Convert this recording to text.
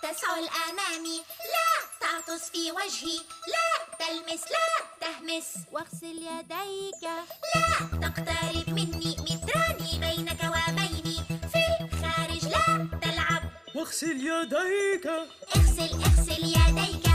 تسعل أمامي، لا تعطس في وجهي، لا تلمس، لا تهمس. واغسل يديك، لا تقترب مني، متران بينك وبيني، في الخارج لا تلعب. واغسل يديك، اغسل يديك.